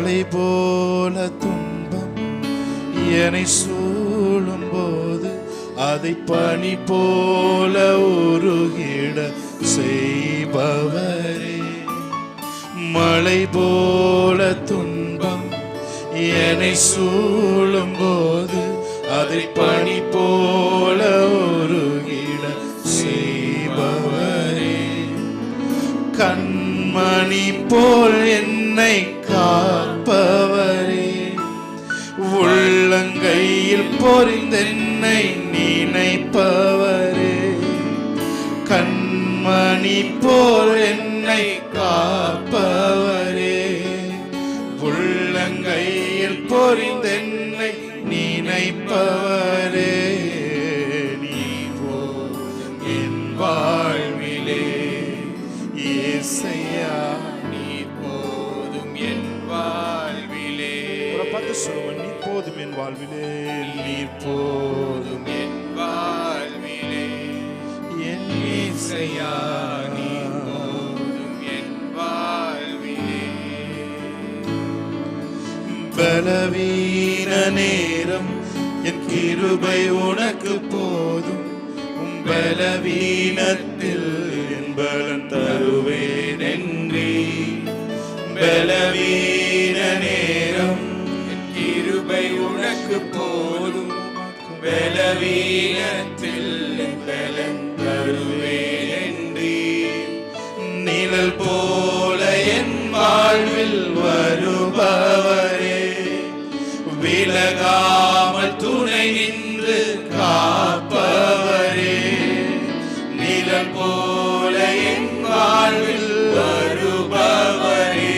மலை போல துன்பம் என்னை சூழும் போது அதை பனி போல உருகிட செய்பவரே. மலை போல துன்பம் என்னை சூழும் போது அதை பனி போல உருகிட செய்பவரே. கண்மணி போல் என்னை காப்பவரே. உள்ளங்கையில் பொறிந்தென்னை நினைப்பவரே. கண்மணி போல் என்னை காப்பவரே. உள்ளங்கையில் பொறிந்தென்னை நினைப்பவரே. நீ போதும் என் வாழ்விலே இயேசையா, நீ போதும் என் வாழ்விலே. பார்த்து சொல்லுவேன், நீ போதும் என் வாழ்விலே, நீ போதும் என் வாழ்விலே என் இயேசையா, நீ போதும் என் வாழ்விலே. பலவீன நேரம் என் கிருபை உனக்கு போதும். பலவீனத்தில் என் பலன் தருவேன் என்றே. பலவீன நேரம் என் கிருபை உனக்கு போதும். பலவீனத்தில் என் பலன் தருவேன் என்றே. நிழல் போல என் வாழ்வில் வருபவரே. விலகாமல் துணை நின்று காப்பவரே. நிழல் போல என் வாழ்வில் வருபவரே.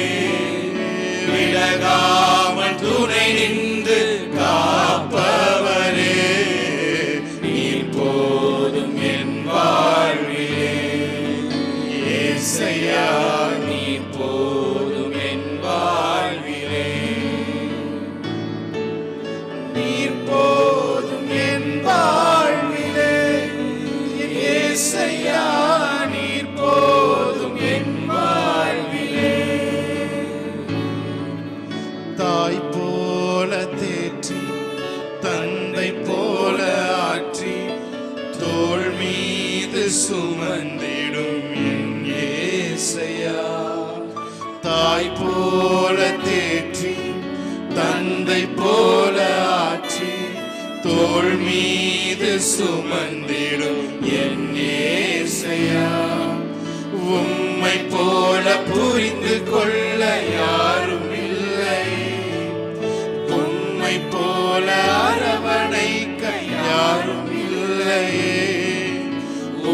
விலகாமல் துணை நின்று காப்பவரே. நீ போதும் என் வாழ்விலே இயேசையா, நீ போதும் என் வாழ்விலே. நீர் போதும் என் வாழ்விலே இயேசையா, நீர் போதும் என் வாழ்விலே. தாய் போல தேற்றி தந்தை போல ஆற்றி தோள் மீது சுமந்திடும் என் இயேசையா. தாய் போல தேற்றி தந்தை போல ஆற்றி தோள் மீது சுமந்திடும் என் இயேசையா. உம்மை போல புரிந்து கொள்ள யாரும் இல்லை. உம்மை போல அரவணைக்க யாரும் இல்லையே.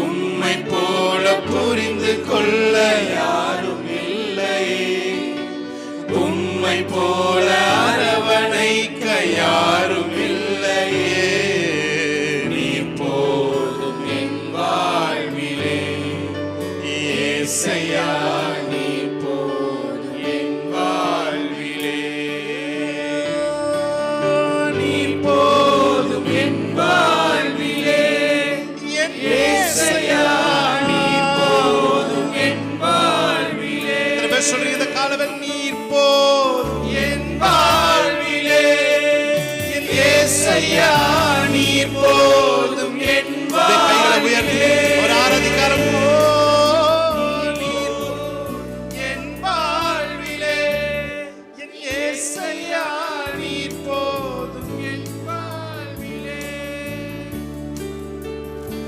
உம்மை போல புரிந்து கொள்ள யாரும் இல்லையே. உம்மை போல அரவணைக்க யாரும் இல்லையே. நீ போதும் என் வாழ்விலே இயேசையா, நீ போதும் என் வாழ்விலே. நீ போதும் என் வாழ்விலே இயேசையா, நீ போதும் என் வாழ்விலே. சொல்றீங்க இந்த காலவன், நீர் போதும் என் வாழ்விலே இயேசையா, நீர் போதும் என் வாழ்விலே. ஒரு ஆராதிக்காரம், நீர் என் வாழ்விலே இயேசையா, நீர் போதும் என் வாழ்விலே.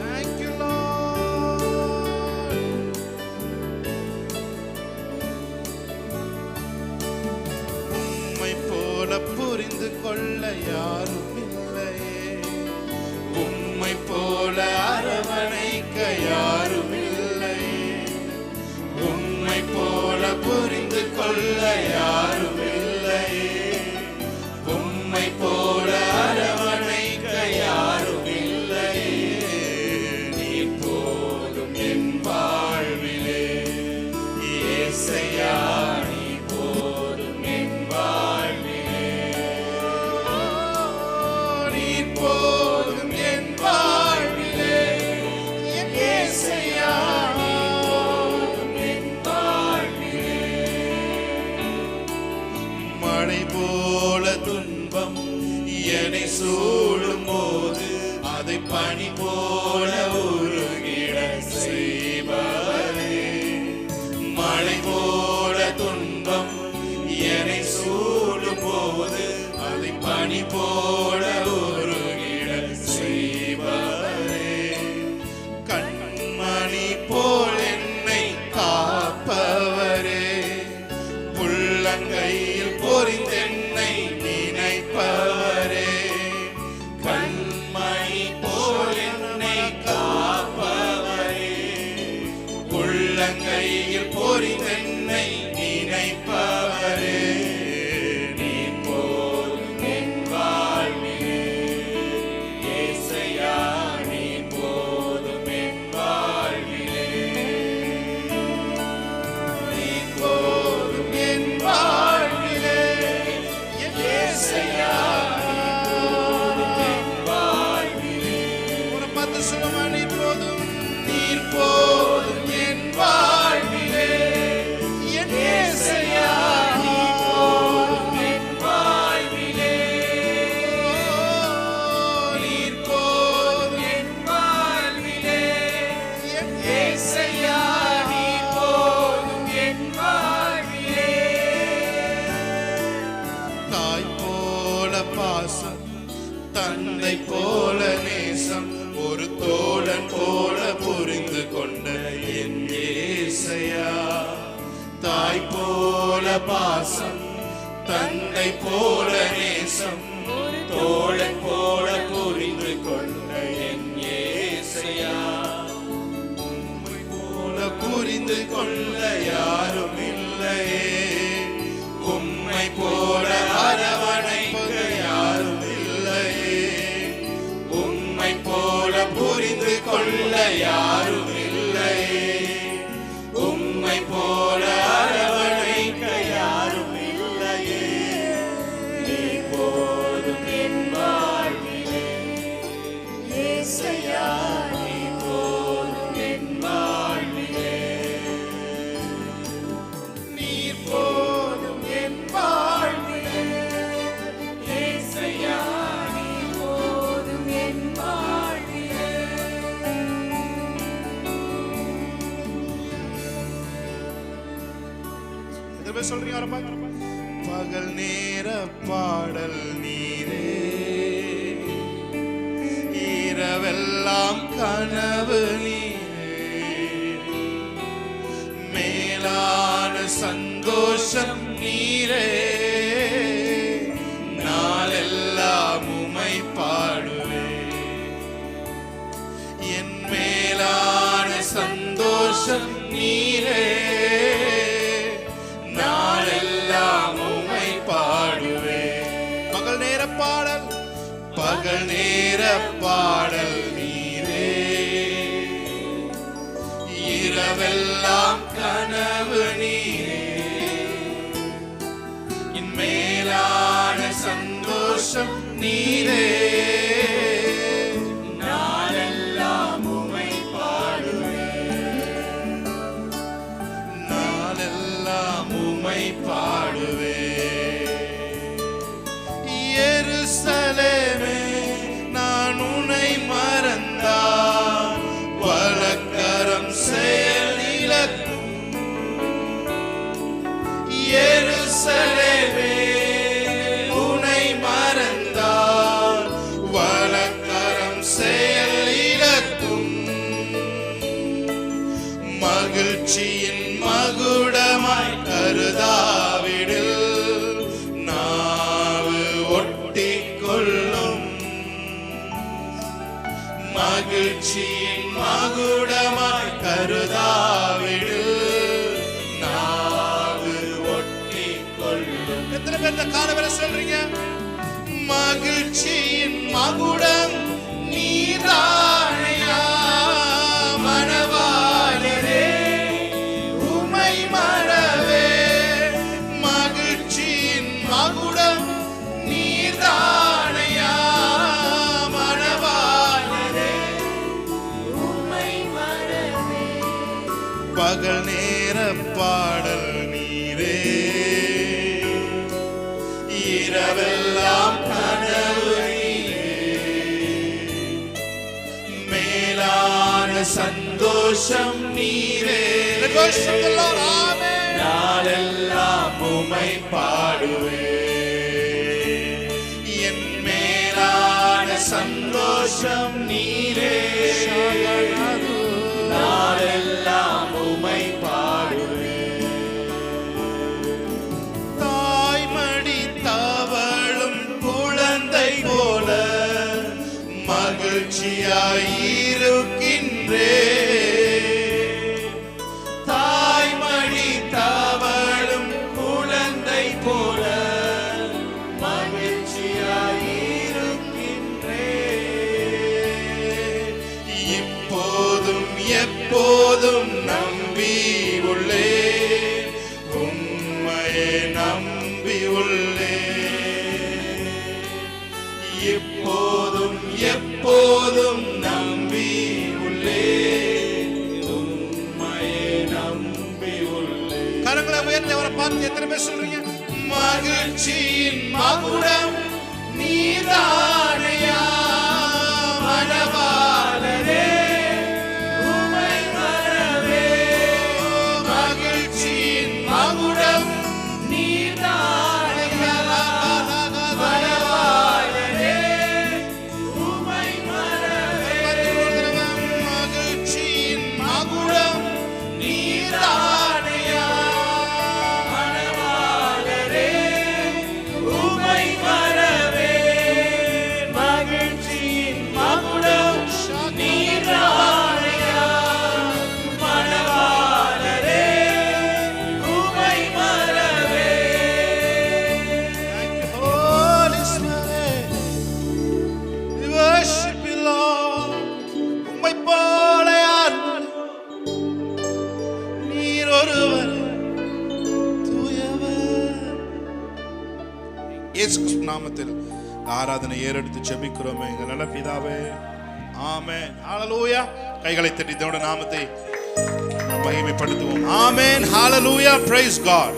Thank you Lord. உம்மை போல புரிந்து கொள்ள யாரும் இல்லையே. உம்மை போல அரவணைக்க யாரும் இல்லையே. உம்மை போல புரிந்து கொள்ள யாரும் இல்லையே. உம்மை போல அரவணைக்க யாரும் இல்லையே. நீ போதும் என் வாழ்விலே இயேசையா, நீ போதும் என் வாழ்விலே. நீ போதும் என் வாழ்விலே இயேசையா, நீ போதும் என் வாழ்விலே. பாசம், தந்தை போல நேசம், தோழன் போல புரிந்து கொண்ட என் இயேசையா. உம்மை போல புரிந்து கொள்ள யாரும் இல்லையே, உம்மை போல அரவணைக்க யாரும் இல்லையே, உம்மை போல புரிந்து கொள்ள யாரும் இல்லையே, உம்மை போல அரவணைக்க யாரும் இல்லையே. நீ போதும் என் வாழ்விலே இயேசையா, நீ போதும் என் வாழ்விலே. நீர் போதும் என் வாழ்விலே இயேசையா, நீ போதும் என் வாழ்விலே. எதுவே சொல்றீங்க வரப்பா? பகல் நேர பாடல் நீரே, இரவெல்லாம் கனவு நீரே, மேலான சந்தோஷம் நீரே, நாளெல்லாம் உம்மை பாடுவே. என் மேலான சந்தோஷம் நீரே, நாளெல்லாம் உம்மை பாடுவே. பகல் நேர பாடல், பகல் நேர பாடல் நீரே, இரவெல்லாம் கனவு நீரே, என் மேலான சந்தோஷம் நீரே, நாளெல்லாம் உம்மை பாடுவே, நாளெல்லாம் உம்மை பாடுவே. எருசலேமே, நான் உன்னை மறந்தால் வலக்கரம் செயலிழக்கும். எருசலேமே, உன்னை மறந்தால் வலக்கரம் செயலிழக்கும். மகிழ்ச்சியின் மகுடமாய் கருதாவிடில் நாவு ஒட்டிக் கொள்ளும். மகிழ்ச்சியின் மகுடமாய் கருதாவிடில் நாவு ஒட்டிக் கொள்ளும். எத்தனை பேர் இந்த காலவரை சொல்றீங்க? மகிழ்ச்சியின் மகுடம் நீதானையா மணவாளரே, உம்மை மறவே. மகிழ்ச்சியின் மகுடம் நீதானையா மணவாளரே, உம்மை மறவே. பகல் நேர பாடல் நீரே, இரவெல்லாம் கனவு நீரே, மேலான சந்தோஷம் நீரே, நாளெல்லாம் உம்மை பாடுவே. என் மேலான சந்தோஷம் நீரே, நாளெல்லாம் உம்மை பாடுவே. தாய்மடி தவழும் குழந்தை போல மகிழ்ச்சியாயிருக்கின்றே. தாய்மடி தவழும் குழந்தை போல மகிழ்ச்சியாயிருக்கின்றே. இப்போதும் எப்போதும் நம்பி உள்ளே, உம்மையே நம்பி உள்ளே. இப்போதும் எப்போதும் நம்பி உள்ளே, உம்மையே நம்பி உள்ளே. கரங்களை உயர்த்தி அவரை பார்த்து எத்தனை பேர் சொல்றீங்க? மகிழ்ச்சியின் மகுடம் நீதானையா மணவாளரே, உம்மை மறவே. மகிழ்ச்சி நாமத்தில் ஆராதனை ஏறெடுத்து ஜெபிக்கிறோமே எங்கள் நல்ல பிதாவே, ஆமென். ஹalleluya. கைகளை தட்டி தேவனுடைய நாமத்தை மகிமைப்படுத்துவோம். ஆமென். ஹalleluya. praise God.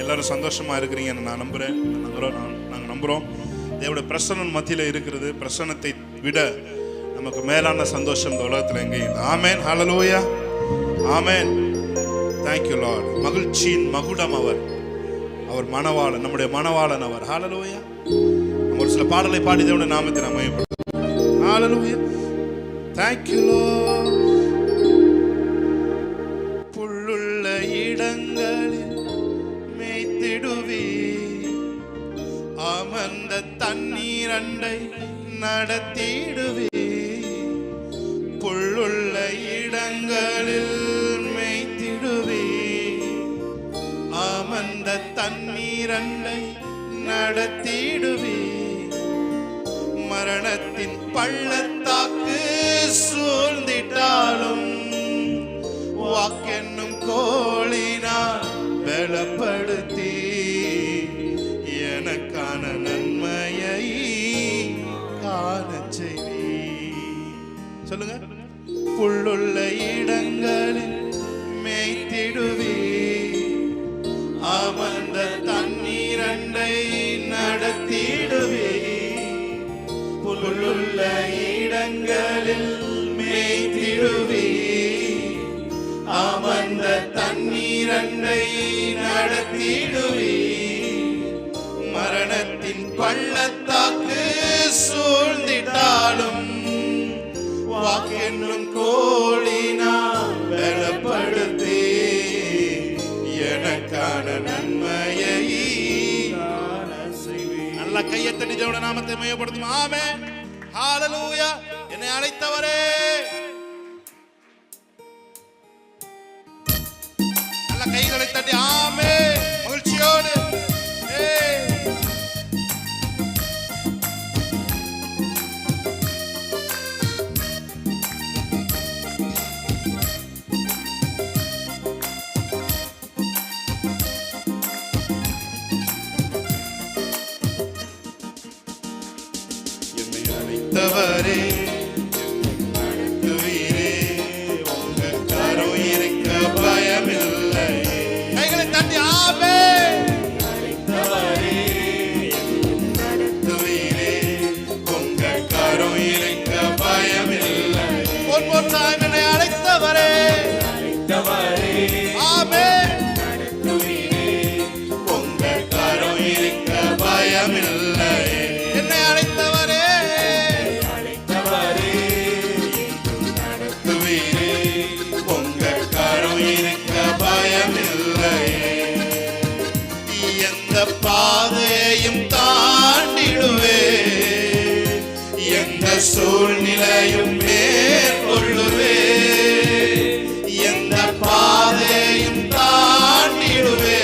எல்லாரும் சந்தோஷமா இருக்கிறீங்கன்னு நான் நம்புறேன். நாங்கள் நம்புறோம். தேவனுடைய பிரசன்னம் மத்தியில் இருக்கிறது. பிரசன்னத்தை விட நமக்கு மேலான சந்தோஷம் இந்த உலகத்தில் எங்கேயும் இல்லை. ஆமென். ஹalleluya. ஆமென். thank you Lord. மகிழ்ச்சியின் மகுடம் அவர் மணவாளன், நம்முடைய மணவாளன் அவர். ஹalleluya. நம்ம ஒரு சில பாடலை பாடி தேவனுடைய நாமத்தை நாம் மகிமைப்படுத்துவோம். ஹalleluya. thank you Lord. புல்லுள்ள இடங்களில் மேய்த்திடுவீர், அமர்ந்த தண்ணீர் அண்டை நடத்திடுவீர். புல்லுள்ள இடங்களில் மேய்த்திடுவீர், அமர்ந்த தண்ணீர் அண்டை நடத்திடுவீர். மரணத்தின் பள்ளத்தாக்கு சூழ்ந்திட்டாலும் வாக்கென்னும் கோலினால் பலப்படுத்தி எனக்கான நன்மையை காண செய்வீர். சொல்லுங்க. புல்லுள்ள இடங்களில் மேய்த்திடுவீர், அமர்ந்த தண்ணீர் அண்டை நடத்திடுவீர். புல்லுள்ள இடங்களில் மேய்த்திடுவீர், அமர்ந்த தண்ணீர் அண்டை நடத்திடுவீர். மரணத்தின் பள்ளத்தாக்கு சூழ்ந்திட்டாலும் வாக்கென்னும் கோலினால் பலப்படுத்தி எனக்கான நன்மையை காண செய்வீர். நல்ல கையை தட்டி தேவனுடைய நாமத்தை மகிமைப்படுத்தும். ஆமென். ஹalleluya. என்னை அழைத்தவரே, நல்ல கைகளை தட்டி ஆமென் மகிழ்ச்சியோடு. என்னை அழைத்தவரே, நடத்துவீரே, உங்க கரம் இருக்க பயமில்லை. கைகளை தட்டி ஆமென். அழைத்தவரே, நடத்துவீரே, உங்க கரம் இருக்க பயமில்லை. One more time. என்னை அழைத்தவரே, ஆமென். நடத்துவீரே, உங்க கரம் இருக்க பயமில்லை. என்னை அழைத்தவரே, நடத்துவீரே, உங்க கரம் இருக்க பயமில்லை. எந்த பாதையையும் தாண்டிடுவே, எந்த சூழ்நிலையும் மேற்கொள்ளுவே. எந்த பாதையையும் தாண்டிடுவே,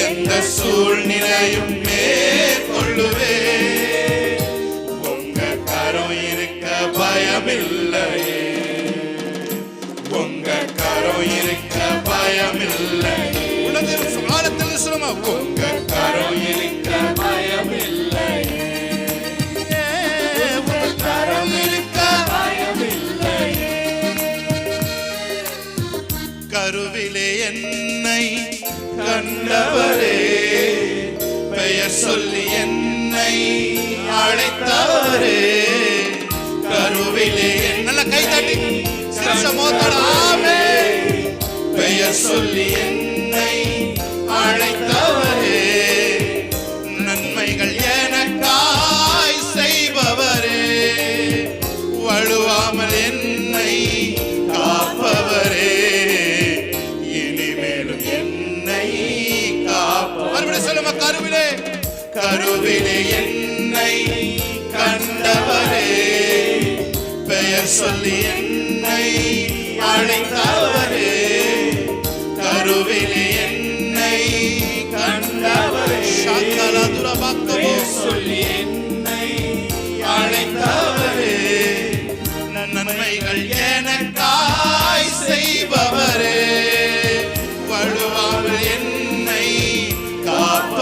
எந்த சூழ்நிலையும் மேற்கொள்ளுவே. உங்க கரம் இருக்க பயமில்லை, உங்க கரம் இருக்க பயமில்லை. உலகில் காலத்தில் சுலமா உங்க கரம் இருக்க பயமில்லை. உங்க கரம் இருக்க பயமில்லை. கருவிலே என்னை கண்டவரே, பெயர் சொல்லி என்னை அழைத்தவரே. கருவிலே நல்ல கை தட்டி சிரசமோத்தராமே. பெயர் சொல்லி என்னை அழைத்தவரே, நன்மைகள் எனக்காய் செய்பவரே. வழுவாமல் என்னை காப்பவரே, இனிமேலும் என்னை காப்பவர். மறுபடியும் சொல்லுமா. கருவிலே, கருவிலே என்னை கண்டவரே, பெயர் சொல்லி என்னை அழைத்தவரே. கருவிலே என்னை கண்டவரே, பெயர் சொல்லி என்னை அழைத்தவரே. நன்மைகள் எனக்காய் செய்பவரே, வழுவாமல் என்னை காப்பவரே.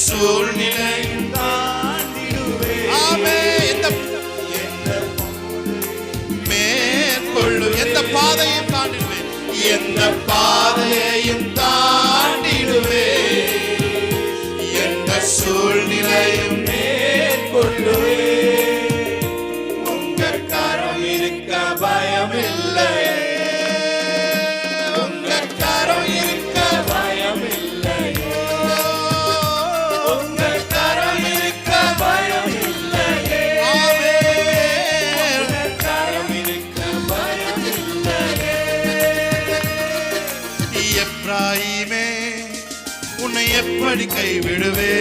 சூழ்நிலையும் தாண்டிடுவேன். ஆமென். மேற்கொள்ளும் எந்த பாதையும் தாண்டிடுவேன். எந்த பாதையையும் தாண்டிடுவேன். எந்த சூழ்நிலையும் மேற்கொள்ளுவேன். உங்க கரம் இருக்க பயமில்லை. உங்க கரம் இருக்க பயமில்லை. உங்க கரம் இருக்க பயமில்லை. உங்க கரம் இருக்க பயமில்லை. எப்ராயிமே உன்னை எப்படி கைவிடுவே?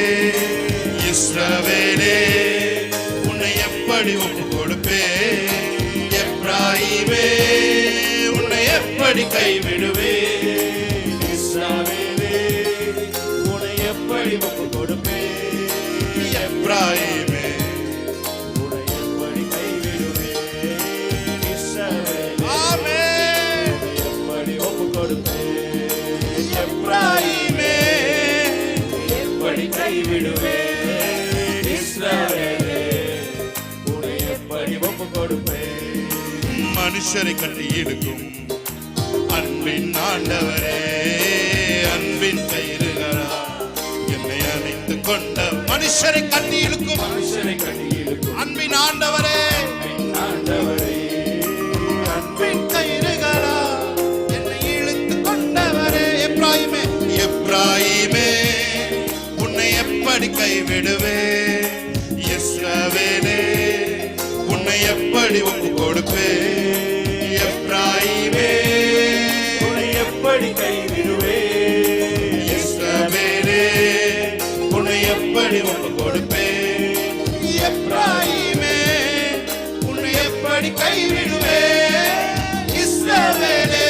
இஸ்ரவேலே உன்னை எப்படி ஒப்பு கொடுப்பே? எப்ராயிமே உன்னை எப்படி கைவிடுவே? இஸ்ரவேலே உன்னை எப்படி ஒப்பு கொடுப்பே? எப்ராயிமே உன்னை எப்படி கைவிடுவே? இஸ்ரவேலே ஆமென் எப்படி ஒப்பு கொடுப்பே? எப்ராயிமே எப்படி கைவிடுவே? இஸ்ரவேலே உன்னை எப்படி ஒப்பு கொடுப்பே? மனுஷரை கட்டி இழுக்கும் அன்பின் ஆண்டவரே, அன்பின் கயிறுகளா என்னை அணைத்துக் கொண்ட மனுஷரை கட்டி இழுக்கும் அன்பின் ஆண்டவரே, அன்பின் கயிறுகளா என்னை இழுத்துக் கொண்டவரே. எப்ராயிமே எப்ராயிமே உன்னை எப்படி கைவிடுவே? இஸ்ரவேலே உன்னை எப்படி ஒப்பு கொடுப்பே? எப்ராயிமே உன்னை எப்படி கைவிடுவே? இஸ்ரவேலே உன்னை எப்படி ஒப்பு கொடுப்பே? எப்ராயிமே உன்னை எப்படி கைவிடுவே? இஸ்ரவேலே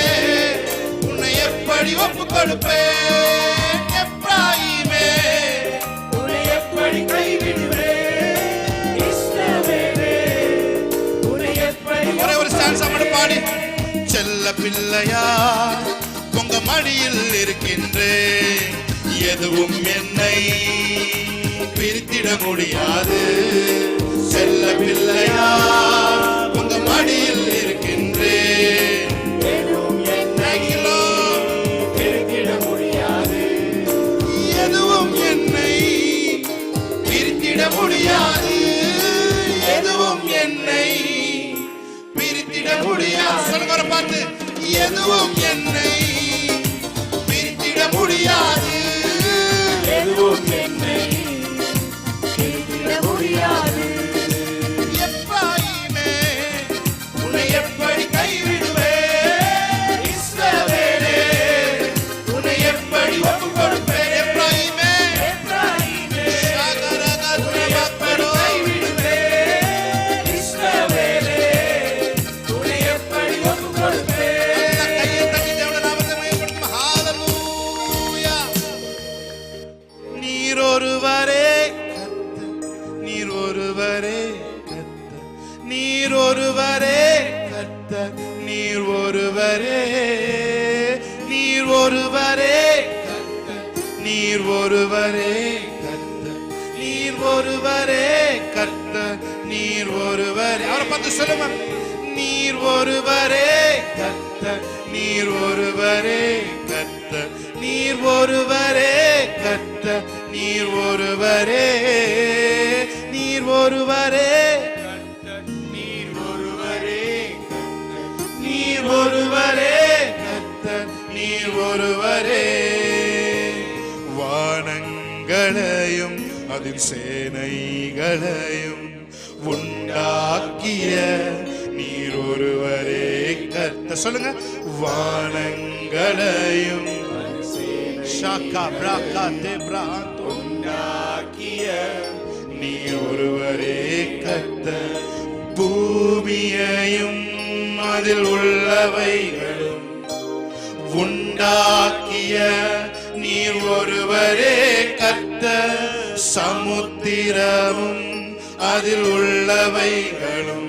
உன்னை எப்படி ஒப்பு கொடுப்பே? எப்ராயிமே உன்னை எப்படி கைவிடுவே? இஸ்ரவேலே உன்னை எப்படி ஒரே ஒரு ஸ்டான்ஸ் மட்டும் பாடி. செல்ல பிள்ளையா உங்க மடியில் இருக்கின்றேன், எதுவும் என்னை பிரித்திட முடியாது. செல்ல பிள்ளையா உங்க மடியில் இருக்கின்றேன், எதுவும் என்னை பிரித்திட முடியாது. எதுவும் என்னை பிரித்திட முடியாது. எதுவும் என்னை பிரித்திட முடியாது. சொல்லுங்க ஒரு பாட்டு. எதுவும் என்னை பிரித்திட முடியாது. எதுவும் என்னை பிரித்திட முடியாது. எப்ராயிமே உன்னை எப்படி கைவிடுவே? இஸ்ரவேலே உன்னை எப்படி ஒப்பு கொடுப்பே? எப்ராயிமே உன்னை எப்படி கைவிடுவே? இஸ்ரவேலே உன்னை எப்படி ஒப்பு கொடுப்பே? கையை தட்டி தேவனுடைய நாமத்தை மகிமைப்படுத்தும். ஹalleluya. நீர் ஒருவரே கர்த்தர், நீர் ஒருவரே கர்த்தர், நீர் ஒருவரே கர்த்தர், நீர் ஒருவரே, நீர் ஒருவரே கர்த்தர், நீர் ஒருவரே கர்த்தர், நீர் ஒருவரே கர்த்தர், நீர் ஒருவரே. அவரை பார்த்து சொல்லுங்க. நீர் ஒருவரே கர்த்தர், நீர் ஒருவரே கர்த்தர், நீர் ஒருவரே கர்த்தர், நீர் ஒருவரே, நீர் ஒருவரே கர்த்தர், நீர் ஒருவரே கர்த்தர், நீர் ஒருவரே கர்த்தர், நீர் ஒருவரே. வானங்களையும் அதில் சேனைகளையும் உண்டாக்கிய நீர் ஒருவரே கர்த்தர். சொல்லுங்க. வானங்களையும் உண்டாக்கிய நீர் ஒருவரே கர்த்தர், பூமியையும் அதில் உள்ளவைகளும் உண்டாக்கிய நீர் ஒருவரே கர்த்தர், சமுத்திரமும் அதில் உள்ளவைகளும்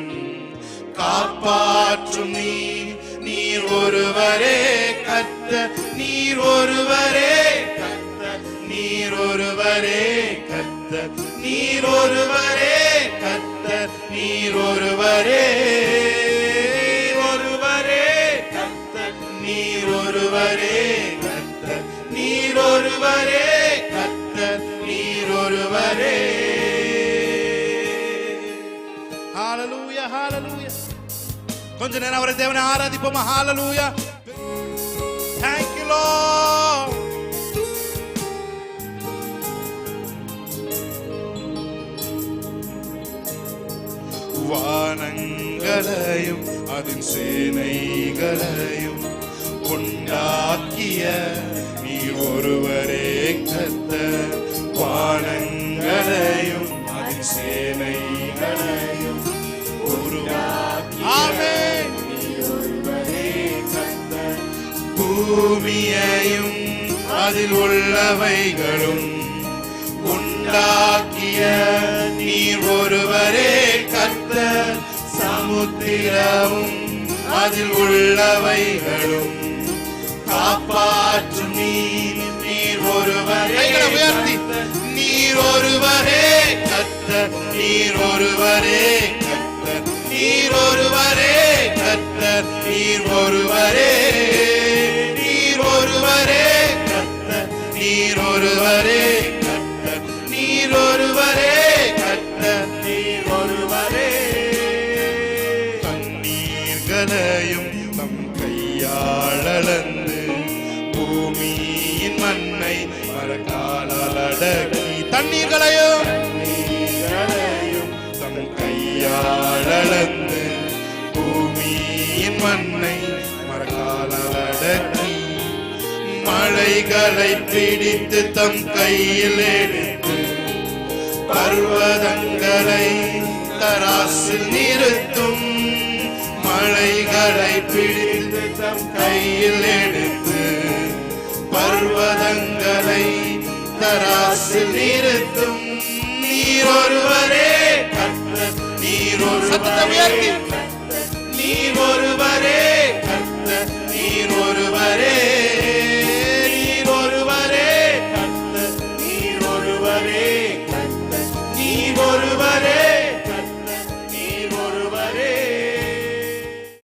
காப்பாற்றும் நீர் ஒருவரே கர்த்தர், நீர் ஒருவரே கர்த்தர், நீர் ஒருவரே நீர் ஒருவரே கர்த்தர், நீர் ஒருவரே, ஒருவரே கர்த்தர், நீர் ஒருவரே கர்த்தர், நீர் ஒருவரே கர்த்தர், நீர் ஒருவரே. ஹalleluya, ஹalleluya. கொஞ்ச நேரம் அவரை தேவனை ஆராதிப்போமா? ஹalleluya. Thank you Lord. வானங்களையும் அதன் சேனைகளையும் உண்டாக்கிய நீர் ஒருவரே கர்த்தர். வானங்களையும் அதன் சேனைகளையும் ஆமென். பூமியையும் அதில் உள்ளவைகளும் உண்டாக்கிய நீர் ஒருவரே கர்த்தர். சமுத்திரமும் அதில் உள்ளவைகளும் காப்பாற்றும் நீர் ஒருவரே கர்த்தர். நீர் ஒருவரே கர்த்தர், நீர் ஒருவரே கர்த்தர், நீர் ஒருவரே கர்த்தர், நீர் ஒருவரே, நீர் ஒருவரே கர்த்தர், நீர் ஒருவரே கர்த்தர், நீர் ஒருவரே கர்த்தர், நீர் ஒருவரே. தண்ணீர்களையும் தம் கையால் அளந்து பூமியின் மண்ணை மரக்காலால் அடக்கி, தண்ணீர்களையும் தம் கையால் அளந்து பூமியின் மண்ணை மரக்காலால் அடக்கி, மழைகளை பிடித்து தம் கையில் எடுத்து பர்வதங்களை தராசில் நிறுத்தும். மழைகளை பிடித்து தம் கையில் எடுத்து பர்வதங்களை தராசில் நிறுத்தும். நீர் ஒருவரே கர்த்தர், நீர் ஒருவரே, நீர் ஒருவரே கர்த்தர், நீர் ஒருவரே, நீர் ஒருவரே கர்த்தர், நீர் ஒருவரே கர்த்தர், நீர் ஒருவரே